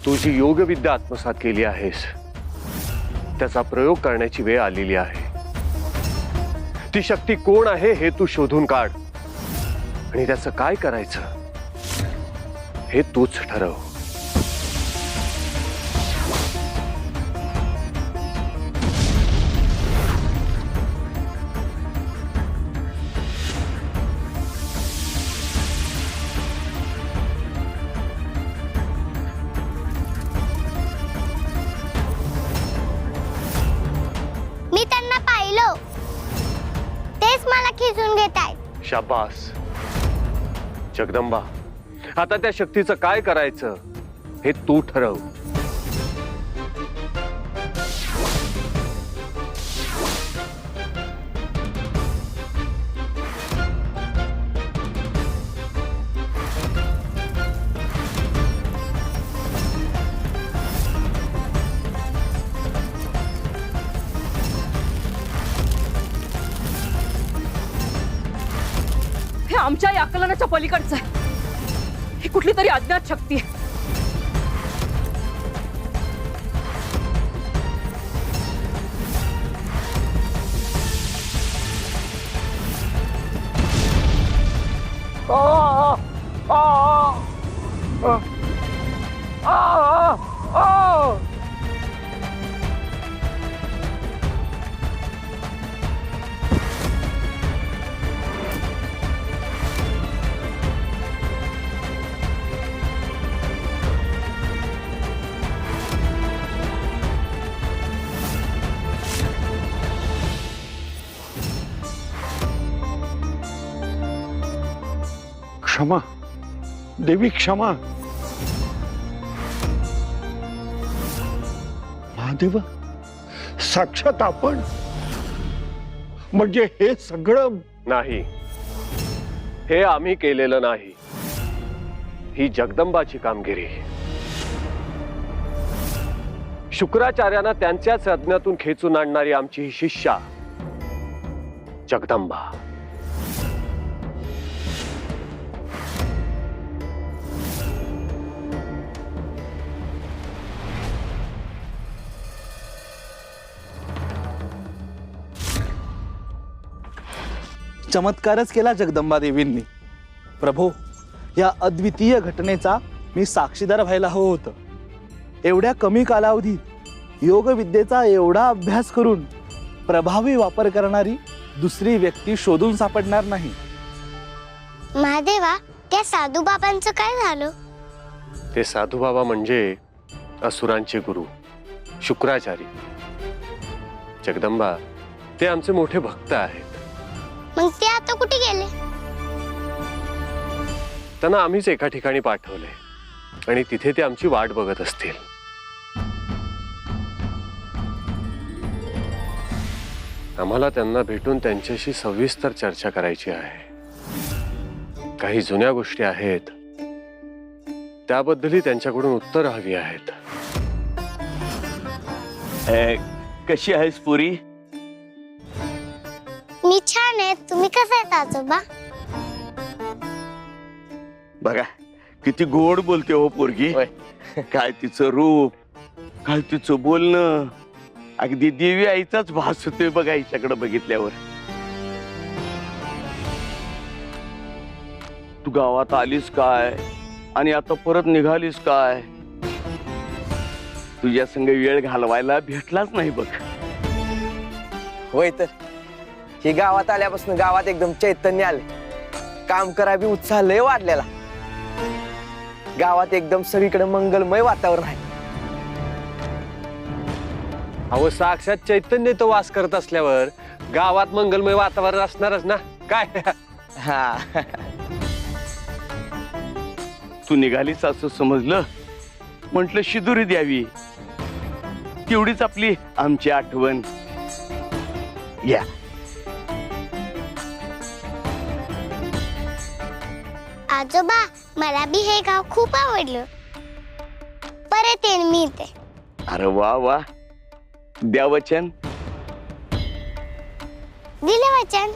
तू जी योगविद्या आत्मसात केली आहेस त्याचा प्रयोग करण्याची वेळ आलेली आहे। ती शक्ती कोण आहे हे तू शोधून काढ आणि त्याचं काय करायचं हे तूच ठरव। मी त्यांना पाहिलं, तेच मला खिसून घेत आहेत। शाबास जगदंबा, आता त्या शक्तीचं काय करायचं हे तू ठरव। हे आमच्या या आकलनाच्या पलीकडचं आहे। ही कुठली तरी अज्ञात शक्ती आहे। क्षमा देवी, क्षमा। महादेव, साक्षात आपण म्हणजे हे सगळं? नाही, हे आम्ही केलेलं नाही। ही जगदंबाची कामगिरी। शुक्राचार्यांना त्यांच्याच आज्ञातून खेचून आणणारी आमची ही शिष्या जगदंबा। चमत्कारच केला जगदंबा देवींनी। प्रभो, या अद्वितीय घटनेचा मी साक्षीदार व्हायला हवं होतं। एवढ्या कमी कालावधीत योगविद्येचा एवढा अभ्यास करून प्रभावी वापर करणारी दुसरी व्यक्ती शोधून सापडणार नाही। महादेवा, त्या साधू बाबांचं काय झालं? ते साधू बाबा म्हणजे असुरांचे गुरु शुक्राचारी। जगदंबा, ते आमचे मोठे भक्त आहेत। मग ते आता कुठे गेले? त्यांना आम्हीच एका ठिकाणी पाठवले आणि तिथे ते आमची वाट बघत असतील। आम्हाला त्यांना भेटून त्यांच्याशी सविस्तर चर्चा करायची आहे। काही जुन्या गोष्टी आहेत, त्याबद्दलही त्यांच्याकडून उत्तर हवी आहेत। कशी आहेस पुरी? मी छान आहे, तुम्ही कसं आहेत आजोबा? बघा किती गोड बोलते हो पोरगी। काय तिचं रूप, काय तिचं बोलणं, अगदी देवी आईचाच भास होतोय बघा हिच्याकडे बघितल्यावर। तू गावात आलीस काय आणि आता परत निघालीस काय? तुझ्या संग वेळ घालवायला भेटलाच नाही बघ। होय तर ही गावात आल्यापासून गावात एकदम चैतन्य आले। काम करा बी उत्साह लय वाढलेला। गावात एकदम सगळीकडे मंगलमय वातावरण आहे। अहो, साक्षात चैतन्य तो वास करत असल्यावर गावात मंगलमय वातावरण असणारच ना। काय हा तू निघालीस असं समजलं, म्हटलं शिदुरी द्यावी, तेवढीच आपली आमची आठवण। या आजोबा, मला बी हे गाव खूप आवडलं। परत येईन मी इथे। अरे वा वा, द्या वचन। दिले वचन।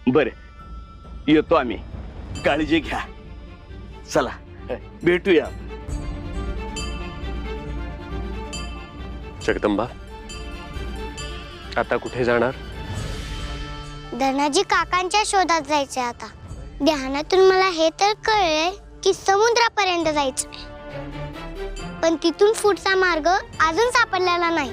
बर, येतो आम्ही। काळजी घ्या. चला भेटूया. जगदंबा, आता कुठे जाणार? धनाजी काकांच्या शोधात जायचे आता. ध्यानातून मला हे तर कळलंय की समुद्रापर्यंत जायचंय, पण तिथून पुढचा मार्ग अजून सापडलेला नाही.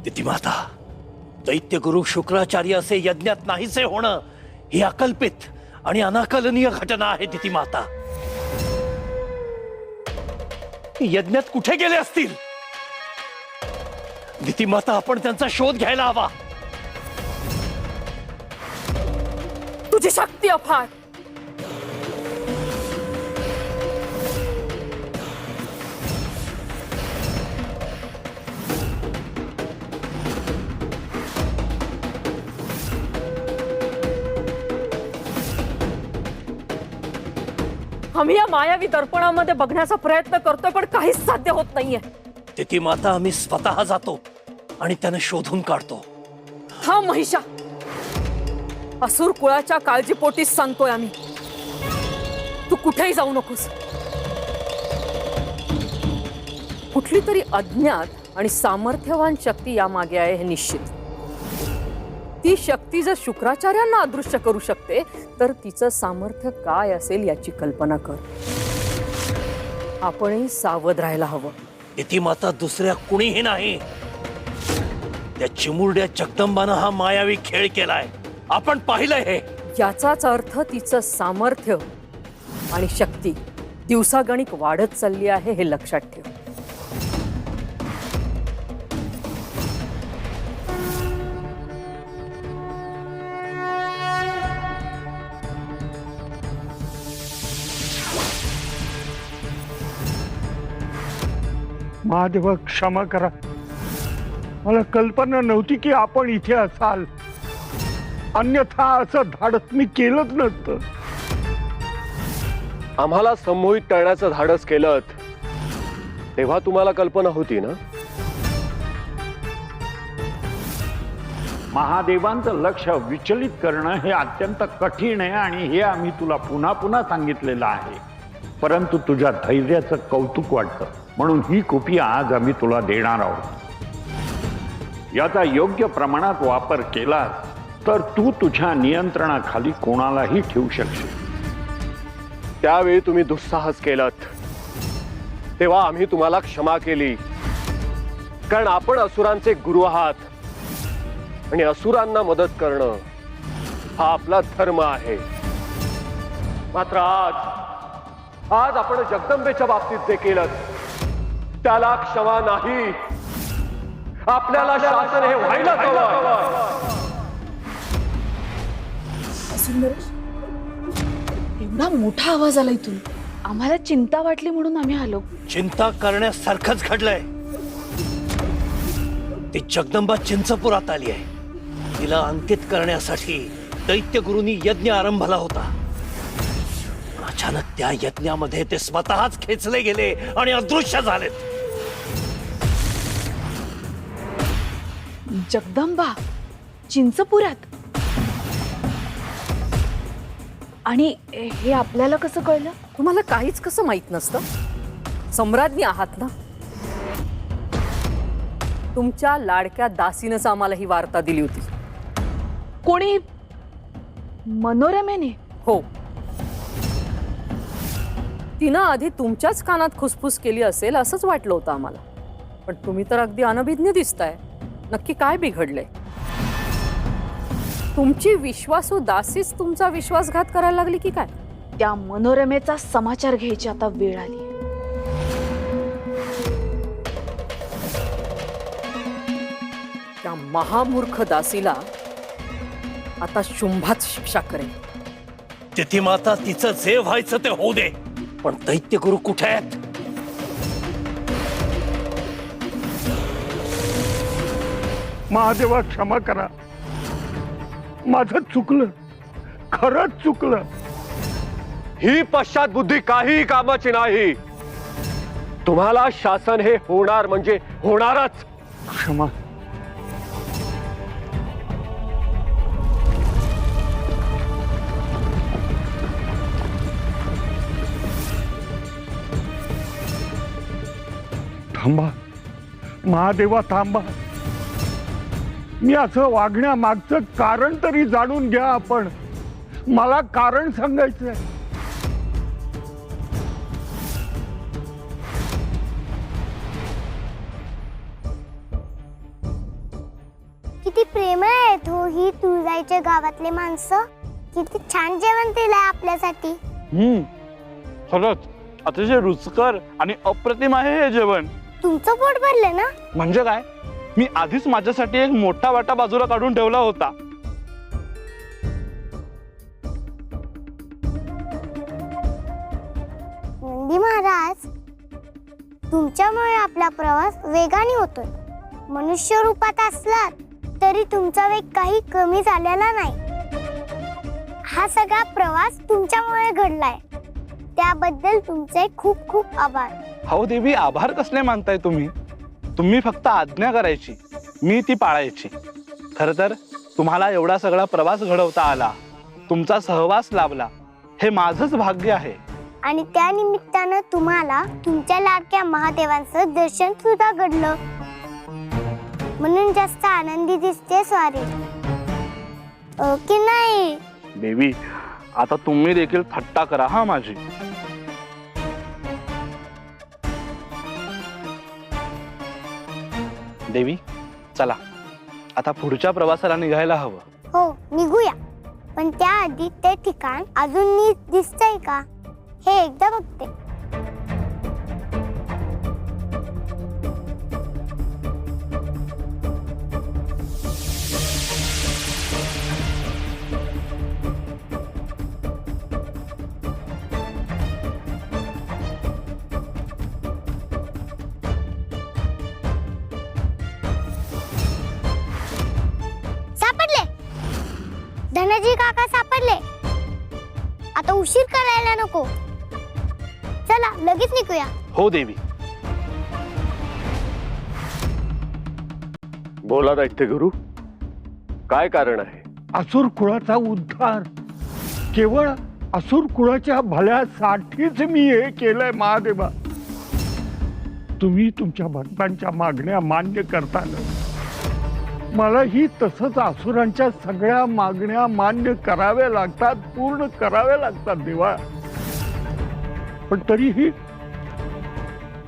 दितिमाता, दैत्यगुरु शुक्राचार्य असे यज्ञात नाहीसे होणं ही अकल्पित आणि अनाकलनीय घटना आहे. दितिमाता, यज्ञात कुठे गेले असतील? दितिमाता, आपण त्यांचा शोध घ्यायला हवा. तुझी शक्ती अफाट. आम्ही या मायावी दर्पणामध्ये बघण्याचा प्रयत्न करतोय, पण काहीच साध्य होत नाहीये. दितिमाता, आम्ही स्वतः जातो आणि त्यांना शोधून काढतो. हा महिषा, असुर कुळाच्या काळजीपोटीच सांगतोय आम्ही. तू कुठेही जाऊ नकोस. कुठली तरी अज्ञात आणि सामर्थ्यवान शक्ती या मागे आहे हे निश्चित. ती शक्ती जर शुक्राचार्यांना अदृश्य करू शकते तर तिचं सामर्थ्य काय असेल याची कल्पना कर. आपणही सावध राहायला हवं. दितिमाता, दुसऱ्या कुणीही नाही. त्या चिमुरड्या जगदंबानं हा मायावी खेळ केलाय. आपण पाहिलंय हे. याचाच अर्थ तिचं सामर्थ्य आणि शक्ती दिवसागणिक वाढत चालली आहे हे लक्षात ठेव. महादेवा, क्षमा करा. मला कल्पना नव्हती की आपण इथे असाल. अन्यथा असं धाडस मी केलंच नसतं. आम्हाला संमोहित करण्याचं धाडस केलं तेव्हा तुम्हाला कल्पना होती ना? महादेवांचं लक्ष विचलित करणं हे अत्यंत कठीण आहे आणि हे आम्ही तुला पुन्हा पुन्हा सांगितलेलं आहे. परंतु तुझ्या धैर्याचं कौतुक वाटतं, म्हणून ही कृपी आज आम्ही तुला देणार आहोत. याचा योग्य प्रमाणात वापर केला तर तू तुझ्या नियंत्रणाखाली कोणालाही ठेवू शकशील. त्यावेळी तुम्ही दुस्साहस केलात तेव्हा आम्ही तुम्हाला क्षमा केली, कारण आपण असुरांचे गुरु आहात आणि असुरांना मदत करणं हा आपला धर्म आहे. मात्र आज आपण जगदंबेच्या बाबतीत जे केलं त्याला क्षमा नाही. आपल्याला शासन हे व्हायला हवं. एवढा मोठा आवाज आला इथून. आम्हाला चिंता वाटली म्हणून आम्ही आलो. चिंता करण्यासारखंच घडलंय. ती जगदंबा चिंचपुरात आली आहे. तिला अंकित करण्यासाठी दैत्यगुरूंनी यज्ञ आरंभला होता. अचानक त्या यज्ञामध्ये ते स्वतःच खेचले गेले आणि अदृश्य झालेत. जगदंबा चिंचपुरात? आणि हे आपल्याला कसं कळलं? तुम्हाला काहीच कसं माहित नसतं? सम्राज्ञी आहात ना. तुमच्या लाडक्या दासीनच आम्हाला ही वार्ता दिली होती. कोणी? मनोरमेने? हो, तिनं आधी तुमच्याच कानात खुसफुस केली असेल असंच वाटलं होतं आम्हाला. पण तुम्ही तर अगदी अनभिज्ञ दिसताय. नक्की काय बिघडलंय? तुमची विश्वासू दासीच तुमचा विश्वासघात करायला लागली की काय? त्या मनोरमेचा समाचार घ्यायची आता वेळ आली. त्या महामूर्ख दासीला आता शुंभात शिक्षा करेल. तिथिमाता, तिचं जे व्हायचं ते होऊ दे, पण दैत्यगुरु कुठे आहेत? महादेवा, क्षमा करा. माझं चुकलं, खरंच चुकलं. ही पश्चात बुद्धी काही कामाची नाही. तुम्हाला शासन हे होणार म्हणजे होणारच. क्षमा. थांबा महादेवा, थांबा. मी असं वागण्यामागचं कारण तरी जाणून घ्या आपण. मला कारण सांगायचंय. किती प्रेमळ आहेत हो ही तुळजाईच्या गावातले माणसं. किती छान जेवण दिलंय आपल्यासाठी. खरंच अतिशय रुचकर आणि अप्रतिम आहे हे जेवण. तुमचं पोट भरलं ना? म्हणजे काय, मी आधीच माझ्यासाठी एक मोठा वाटा बाजूला काढून ठेवला होता. नंदी महाराज, तुमच्यामुळे आपला प्रवास वेगाने होतोय. मनुष्य रूपात असलात तरी तुमचा वेग काही कमी झालेला नाही. हा सगळा प्रवास तुमच्यामुळे घडलाय, त्याबद्दल तुमचे खूप खूप आभार. हो देवी, आभार कसले मानताय तुम्ही? तुम्ही फक्त आज्ञा करायची, मी ती पाळायची. खरं तर तुम्हाला एवढा सगळा प्रवास घडवता आला, तुमचा सहवास लाभला, हे माझंच भाग्य आहे. आणि त्या निमित्तानं तुम्हाला तुमच्या लाडक्या महादेवांचं दर्शन सुद्धा घडलं, म्हणून जास्त आनंदी दिसते स्वारी की नाही? देवी, आता तुम्ही देखील थट्टा करा हा माझी. देवी चला, आता पुढच्या प्रवासाला निघायला हवं. हो निघूया, पण त्याआधी ते ठिकाण अजून नीट दिसतंय का हे एकदा बघते. सापडले, धनाजी काका सापडले. आता उशीर करायला नको, चला लगेच निघूया. हो देवी. बोला दैत्यगुरु, काय कारण आहे? असुर कुळाचा उद्धार. केवळ असुर कुळाच्या भल्यासाठीच मी हे केलंय महादेवा. तुम्ही तुमच्या भक्तांच्या मागण्या मान्य करताना मलाही तसंच असुरांच्या सगळ्या मागण्या मान्य कराव्या लागतात, पूर्ण कराव्या लागतात देवा. पण तरीही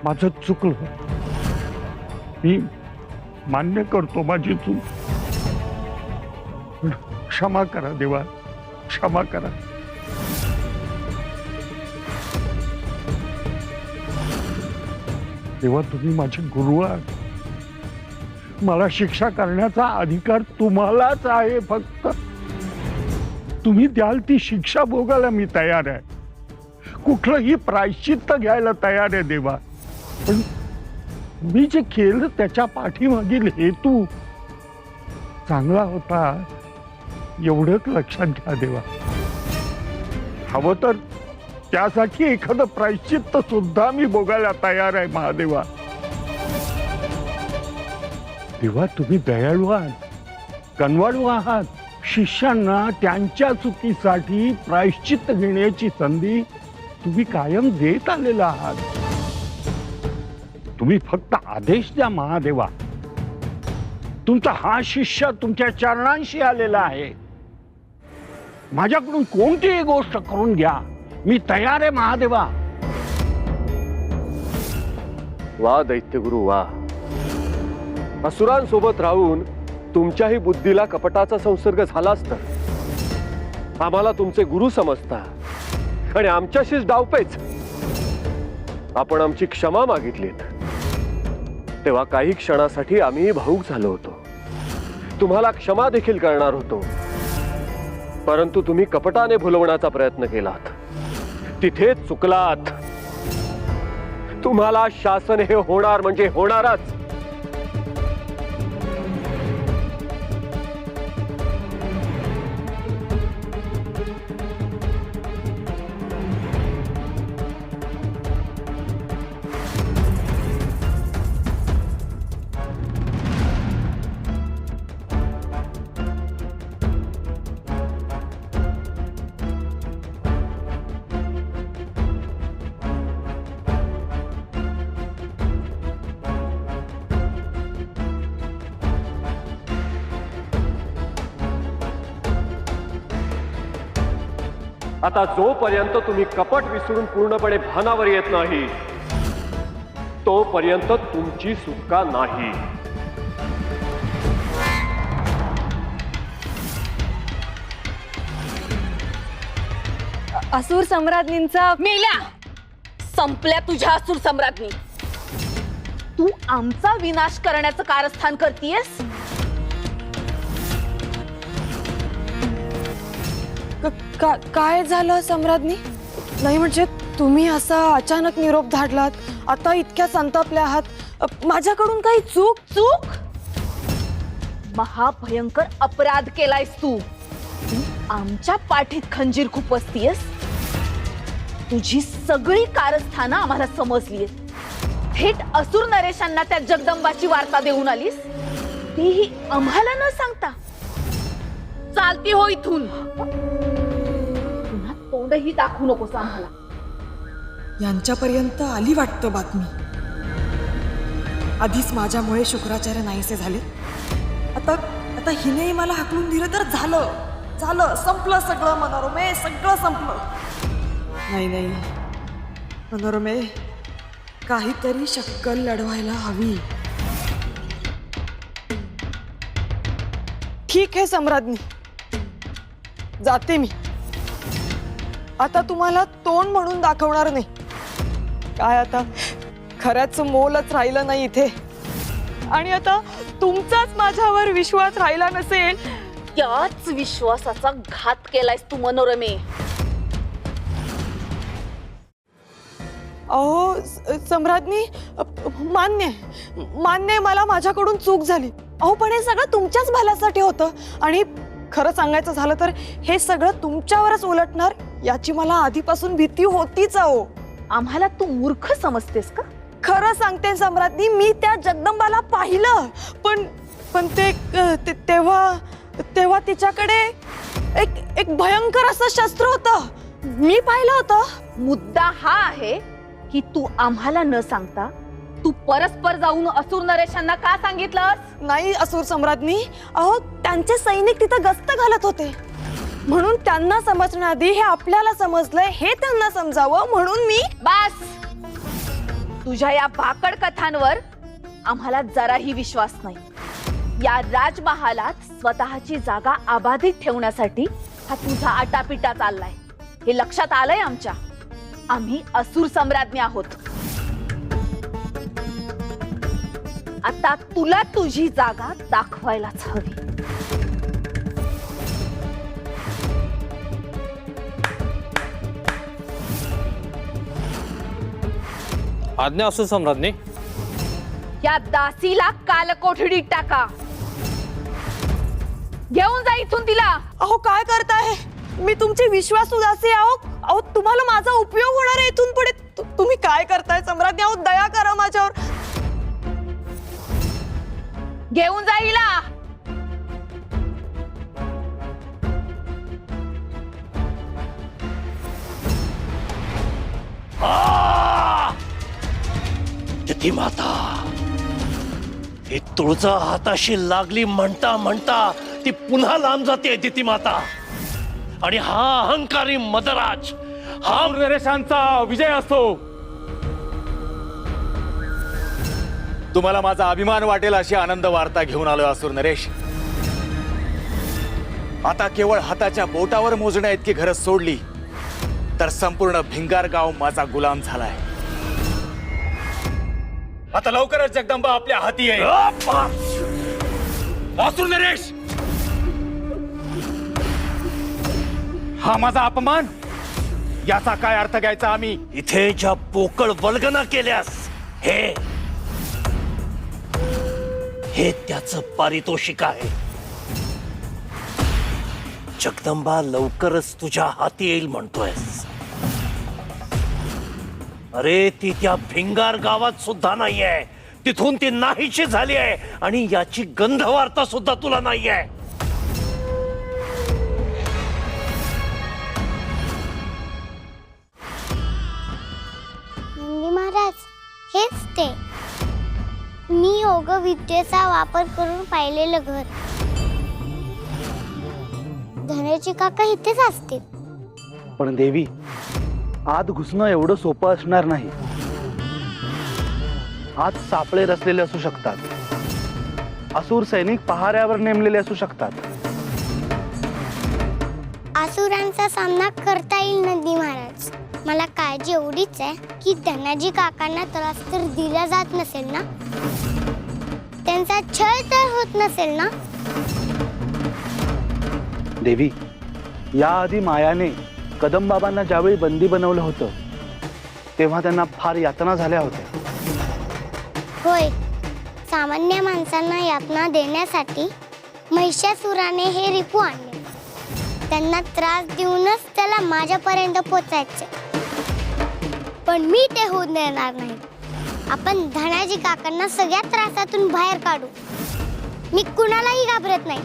माझं चुकलं. मी मान्य करतो माझी चूक. पण क्षमा करा देवा, क्षमा करा. देवा, तुम्ही माझे गुरु आहात. मला शिक्षा करण्याचा अधिकार तुम्हालाच आहे. फक्त तुम्ही द्याल ती शिक्षा भोगायला मी तयार आहे. कुठलंही प्रायश्चित्त घ्यायला तयार आहे देवा. पण मी जे केलं त्याच्या पाठीमागील हेतू चांगला होता, एवढंच लक्षात घ्या देवा. हवं तर त्यासाठी एखादं प्रायश्चित्त सुद्धा मी भोगायला तयार आहे महादेवा. देवा, तुम्ही दयाळू आहात, कनवाळू आहात. शिष्यांना त्यांच्या चुकीसाठी प्रायश्चित्त घेण्याची संधी तुम्ही कायम देत आलेला आहात. तुम्ही फक्त आदेश द्या महादेवा. तुमचा हा शिष्य तुमच्या चरणांशी आलेला आहे. माझ्याकडून कोणतीही गोष्ट करून घ्या, मी तयार आहे महादेवा. वा दैत्यगुरु वा. असुरांसोबत राहून तुमच्याही बुद्धीला कपटाचा संसर्ग झालाच तर आम्हाला तुमचे गुरु समजता आणि आमच्याशीच डावपेच. आपण आमची क्षमा मागितलीत तेव्हा काही क्षणासाठी आम्ही भावूक झालो होतो. तुम्हाला क्षमा देखील करणार होतो, परंतु तुम्ही कपटाने भुलवण्याचा प्रयत्न केलात. तिथेच चुकलात. तुम्हाला शासन हे होणार म्हणजे होणारच. आता जोपर्यंत तुम्ही कपट विसरून पूर्णपणे भानावर येत नाही तोपर्यंत तुमची सुटका नाही. असुर सम्राज्ञींचा मेल्या संपल्या तुझ्या असुर सम्राज्ञी. तू आमचा विनाश करण्याचं कारस्थान करतीयस. काय झालं सम्राज्ञी? नाही म्हणजे तुम्ही असा अचानक निरोप धाडलात, आता इतक्या संतापल्या आहात. माझ्याकडून काही चूक? चूक? महाभयंकर अपराध केलायस तू. तू आमच्या पाठीत खंजीर खुपसतीयस. तुझी सगळी कारस्थानं आम्हाला समजलीयत. थेट असुर नरेशांना त्या जगदंबाची वार्ता देऊन आलीस, तीही आम्हाला न सांगता. चालती हो इथून. पुन्हा तोंडही दाखवू नकोस आम्हाला. यांच्यापर्यंत आली वाटतं बातमी. आधीच माझ्यामुळे शुक्राचार्य नाहीसे झाले. आता हिनेही मला हाकलून दिलं तर झालं संपलं सगळं. मनोरमे सगळं संपलं. नाही मनोरमे, काहीतरी शक्कल लढवायला हवी. ठीक आहे सम्राज्ञी, जाते मी. आता तुम्हाला तोंड म्हणून दाखवणार नाही. काय आता खऱ्याचं मोलच राहिलं नाही इथे. आणि आता तुमचाच माझ्यावर विश्वास राहिला नसेल. त्याच विश्वासाचा घात केलायस तू मनोरमे. अहो सम्राज्ञी, मान्य मला माझ्याकडून चूक झाली. अहो पण हे सगळं तुमच्याच भल्यासाठी होतं. आणि खरं सांगायचं झालं तर हे सगळं तुमच्यावरच उलटणार याची मला आधीपासून भीती होतीच. अहो आम्हाला तू मूर्ख समजतेस का? खरं सांगते सम्राज्ञी, मी त्या जगदंबाला पाहिलं. पण तेव्हा तिच्याकडे एक भयंकर असं शस्त्र होतं. मी पाहिलं होतं. मुद्दा हा आहे की तू आम्हाला न सांगता तू परस्पर जाऊन असुर नरेशांना का सांगितलंस? नाही असुर सम्राज्ञी, अहो त्यांचे सैनिक तिथं गस्त घालत होते म्हणून त्यांना समजण्याआधी हे आपल्याला समजलंय हे त्यांना समजावं म्हणून मी. बस, तुझ्या या भाकड कथांवर आम्हाला जराही विश्वास नाही. या राजमहालात स्वतःची जागा अबाधित ठेवण्यासाठी हा तुझा आटापिटा चाललाय हे लक्षात आलंय आमच्या. आम्ही असुर सम्राज्ञी आहोत. आता तुला तुझी जागा दाखवायलाच हवी. आज्ञा असुर सम्राज्ञी. या दासीला कालकोठडीत टाका. घेऊन जा इथून तिला. अहो काय करताय? मी तुमची विश्वासू दासी अहो तुम्हाला माझा उपयोग होणार आहे इथून पुढे. तुम्ही काय करताय सम्राज्ञी? अहो दया करा माझ्यावर. घेऊन जा हिला. तिथी माता, ही तुळजा हाताशी लागली म्हणता म्हणता ती पुन्हा लांब जाते. तिथी माता आणि हा अहंकारी मदराज, हा नरेशांचा विजय असतो. तुम्हाला माझा अभिमान वाटेल अशी आनंद वार्ता घेऊन आलोय असुर नरेश. आता केवळ हाताच्या बोटावर मोजण्या इतकी घरं सोडली तर संपूर्ण भिंगार गाव माझा गुलाम झालाय. आता लवकरच जगदंबा आपल्या हाती आहे. असुर नरेश, हा माझा अपमान, याचा काय अर्थ घ्यायचा आम्ही? इथे ज्या पोकळ वल्गना केल्यास हे त्याचं पारितोषिक आहे. जगदंबा लवकरच तुझ्या हाती येईल म्हणतोयस. अरे ती त्या भिंगार गावात सुद्धा नाहीये. तिथून ती नाहीशी झाली आहे आणि याची गंध वार्ता सुद्धा तुला नाहीये. नंदी महाराज, हेच ते मी योग विद्येचा वापर करून पाहिलेलं घर. धनाजी काका इथेच असतील. पण देवी, आत घुसणं एवढं सोपं असणार नाही. आत सापळे रचलेले असू शकतात. असुर सैनिक पहाऱ्यावर नेमलेले असू शकतात. असुरांचा सामना करता येईल नंदी महाराज. मला काळजी एवढीच आहे की धनाजी काकांना त्रास तर दिला जात नसेल ना, त्यांचा छळ तर होत नसेल ना. देवी, याआधी मायाने कदमबाबांना ज्यावेळी बंदी बनवलं होतं तेव्हा त्यांना फार यातना झाल्या होत्या. होय, सामान्य माणसांना यातना देण्यासाठी महिषासुराने हे रिपू आणले. त्यांना त्रास देऊनच त्याला माझ्यापर्यंत पोचायचे. पण मी ते होऊ देणार नाही. आपण धनाजी काकांना सगळ्या त्रासातून बाहेर काढू. मी कुणालाही घाबरत नाही.